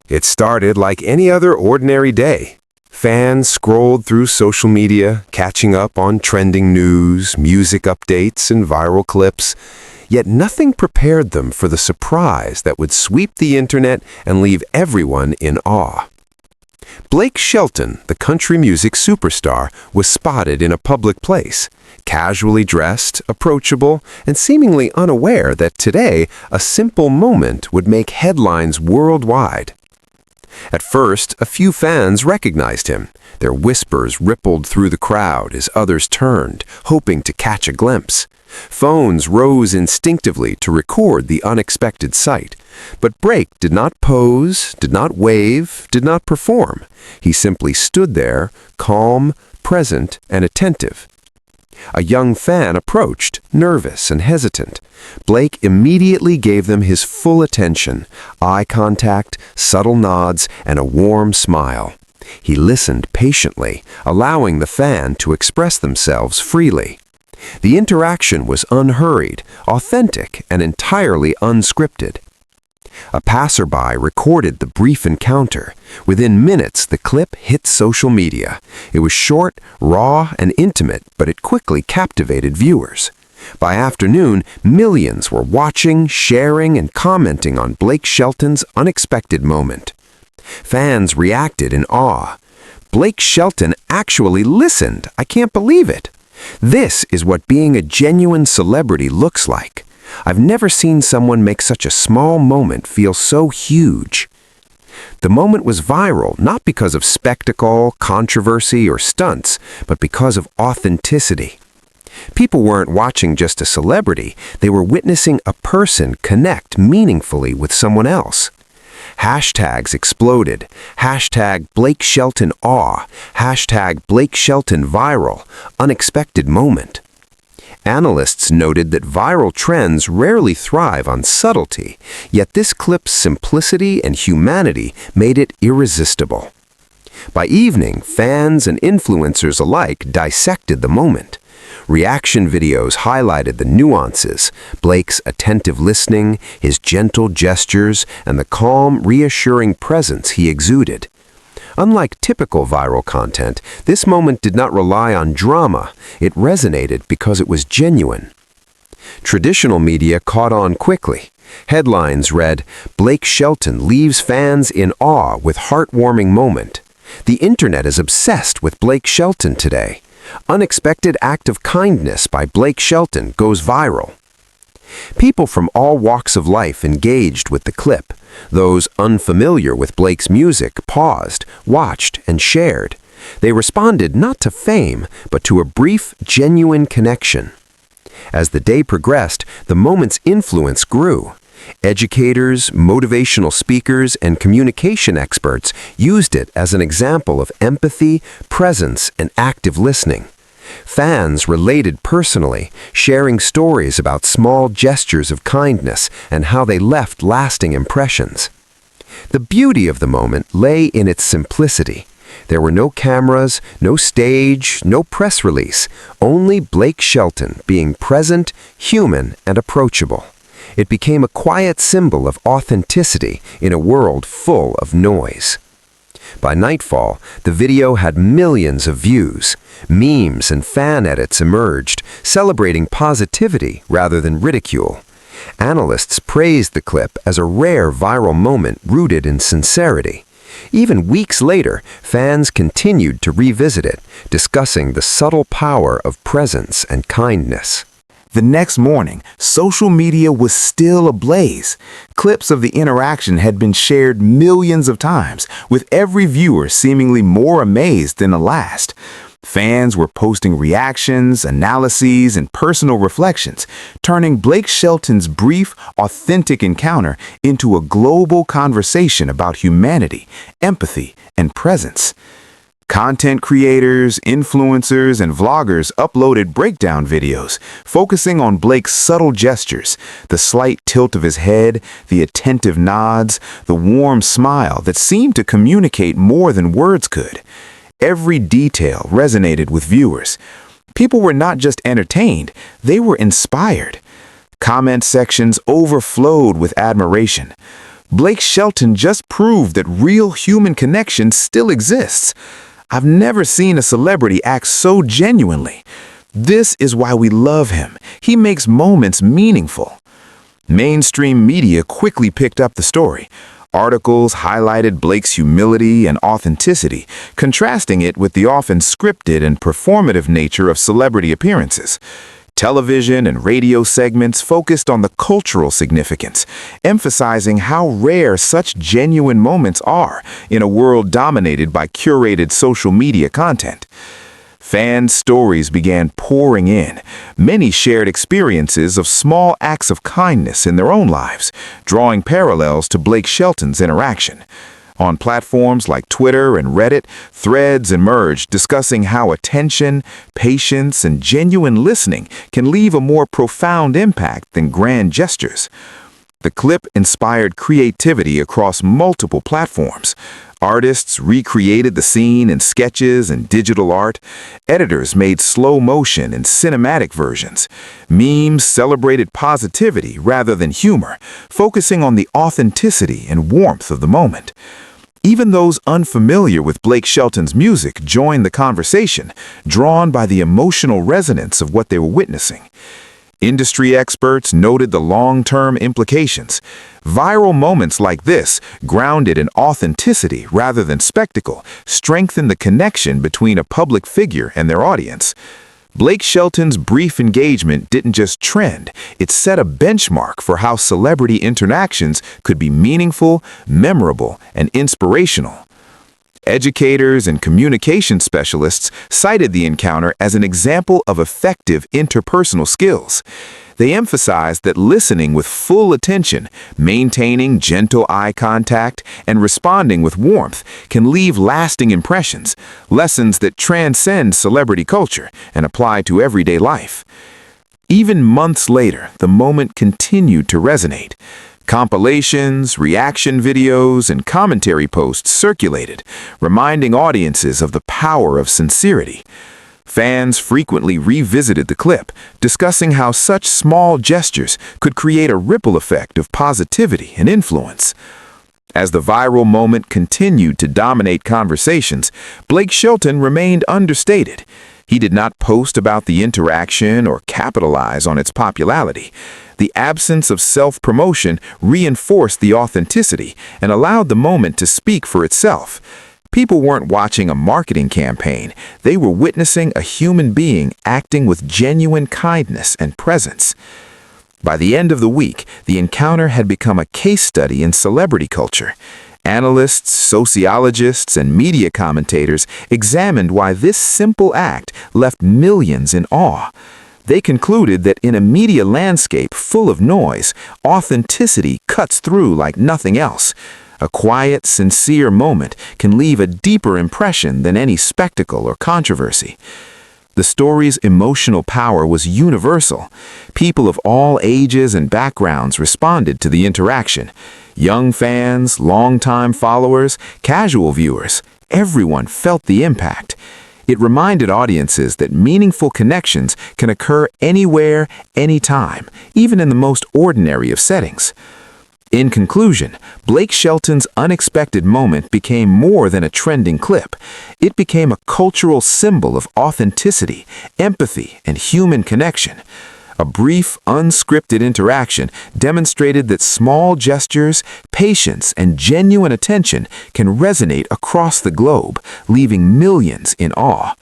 It started like any other ordinary day. Fans scrolled through social media, catching up on trending news, music updates, and viral clips. Yet nothing prepared them for the surprise that would sweep the internet and leave everyone in awe. Blake Shelton, the country music superstar, was spotted in a public place, casually dressed, approachable, and seemingly unaware that today a simple moment would make headlines worldwide. At first, a few fans recognized him. Their whispers rippled through the crowd as others turned, hoping to catch a glimpse. Phones rose instinctively to record the unexpected sight. But Blake did not pose, did not wave, did not perform. He simply stood there, calm, present, and attentive. A young fan approached, nervous and hesitant. Blake immediately gave them his full attention, eye contact, subtle nods, and a warm smile. He listened patiently, allowing the fan to express themselves freely. The interaction was unhurried, authentic, and entirely unscripted. A passerby recorded the brief encounter. Within minutes, the clip hit social media. It was short, raw, and intimate, but it quickly captivated viewers. By afternoon, millions were watching, sharing, and commenting on Blake Shelton's unexpected moment. Fans reacted in awe. Blake Shelton actually listened. I can't believe it. This is what being a genuine celebrity looks like. I've never seen someone make such a small moment feel so huge. The moment was viral not because of spectacle, controversy, or stunts, but because of authenticity. People weren't watching just a celebrity, they were witnessing a person connect meaningfully with someone else. Hashtags exploded. Hashtag Blake Shelton awe. Hashtag Blake Shelton viral. Unexpected moment. Analysts noted that viral trends rarely thrive on subtlety, yet this clip's simplicity and humanity made it irresistible. By evening, fans and influencers alike dissected the moment. Reaction videos highlighted the nuances, Blake's attentive listening, his gentle gestures, and the calm, reassuring presence he exuded. Unlike typical viral content, this moment did not rely on drama. It resonated because it was genuine. Traditional media caught on quickly. Headlines read, "Blake Shelton leaves fans in awe with heartwarming moment." The internet is obsessed with Blake Shelton today. Unexpected act of kindness by Blake Shelton goes viral. People from all walks of life engaged with the clip. Those unfamiliar with Blake's music paused, watched, and shared. They responded not to fame, but to a brief, genuine connection. As the day progressed, the moment's influence grew. Educators, motivational speakers, and communication experts used it as an example of empathy, presence, and active listening. Fans related personally, sharing stories about small gestures of kindness and how they left lasting impressions. The beauty of the moment lay in its simplicity. There were no cameras, no stage, no press release, only Blake Shelton being present, human, and approachable. It became a quiet symbol of authenticity in a world full of noise. By nightfall, the video had millions of views. Memes and fan edits emerged, celebrating positivity rather than ridicule. Analysts praised the clip as a rare viral moment rooted in sincerity. Even weeks later, fans continued to revisit it, discussing the subtle power of presence and kindness. The next morning, social media was still ablaze. Clips of the interaction had been shared millions of times, with every viewer seemingly more amazed than the last. Fans were posting reactions, analyses, and personal reflections, turning Blake Shelton's brief, authentic encounter into a global conversation about humanity, empathy, and presence. Content creators, influencers, and vloggers uploaded breakdown videos, focusing on Blake's subtle gestures, the slight tilt of his head, the attentive nods, the warm smile that seemed to communicate more than words could. Every detail resonated with viewers. People were not just entertained, they were inspired. Comment sections overflowed with admiration. Blake Shelton just proved that real human connection still exists. I've never seen a celebrity act so genuinely. This is why we love him. He makes moments meaningful. Mainstream media quickly picked up the story. Articles highlighted Blake's humility and authenticity, contrasting it with the often scripted and performative nature of celebrity appearances. Television and radio segments focused on the cultural significance, emphasizing how rare such genuine moments are in a world dominated by curated social media content. Fan stories began pouring in. Many shared experiences of small acts of kindness in their own lives, drawing parallels to Blake Shelton's interaction. On platforms like Twitter and Reddit, threads emerged discussing how attention, patience, and genuine listening can leave a more profound impact than grand gestures. The clip inspired creativity across multiple platforms. Artists recreated the scene in sketches and digital art. Editors made slow motion and cinematic versions. Memes celebrated positivity rather than humor, focusing on the authenticity and warmth of the moment. Even those unfamiliar with Blake Shelton's music joined the conversation, drawn by the emotional resonance of what they were witnessing. Industry experts noted the long-term implications. Viral moments like this, grounded in authenticity rather than spectacle, strengthen the connection between a public figure and their audience. Blake Shelton's brief engagement didn't just trend, it set a benchmark for how celebrity interactions could be meaningful, memorable, and inspirational. Educators and communication specialists cited the encounter as an example of effective interpersonal skills. They emphasized that listening with full attention, maintaining gentle eye contact, and responding with warmth can leave lasting impressions, lessons that transcend celebrity culture and apply to everyday life. Even months later, the moment continued to resonate. Compilations, reaction videos, and commentary posts circulated, reminding audiences of the power of sincerity. Fans frequently revisited the clip, discussing how such small gestures could create a ripple effect of positivity and influence. As the viral moment continued to dominate conversations, Blake Shelton remained understated. He did not post about the interaction or capitalize on its popularity. The absence of self-promotion reinforced the authenticity and allowed the moment to speak for itself. People weren't watching a marketing campaign. They were witnessing a human being acting with genuine kindness and presence. By the end of the week, the encounter had become a case study in celebrity culture. Analysts, sociologists, and media commentators examined why this simple act left millions in awe. They concluded that in a media landscape full of noise, authenticity cuts through like nothing else. A quiet, sincere moment can leave a deeper impression than any spectacle or controversy. The story's emotional power was universal. People of all ages and backgrounds responded to the interaction. Young fans, longtime followers, casual viewers, everyone felt the impact. It reminded audiences that meaningful connections can occur anywhere, anytime, even in the most ordinary of settings. In conclusion, Blake Shelton's unexpected moment became more than a trending clip. It became a cultural symbol of authenticity, empathy, and human connection. A brief, unscripted interaction demonstrated that small gestures, patience, and genuine attention can resonate across the globe, leaving millions in awe.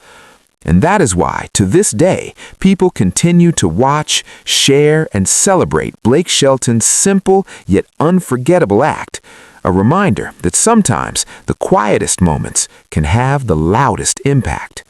And that is why, to this day, people continue to watch, share, and celebrate Blake Shelton's simple yet unforgettable act, a reminder that sometimes the quietest moments can have the loudest impact.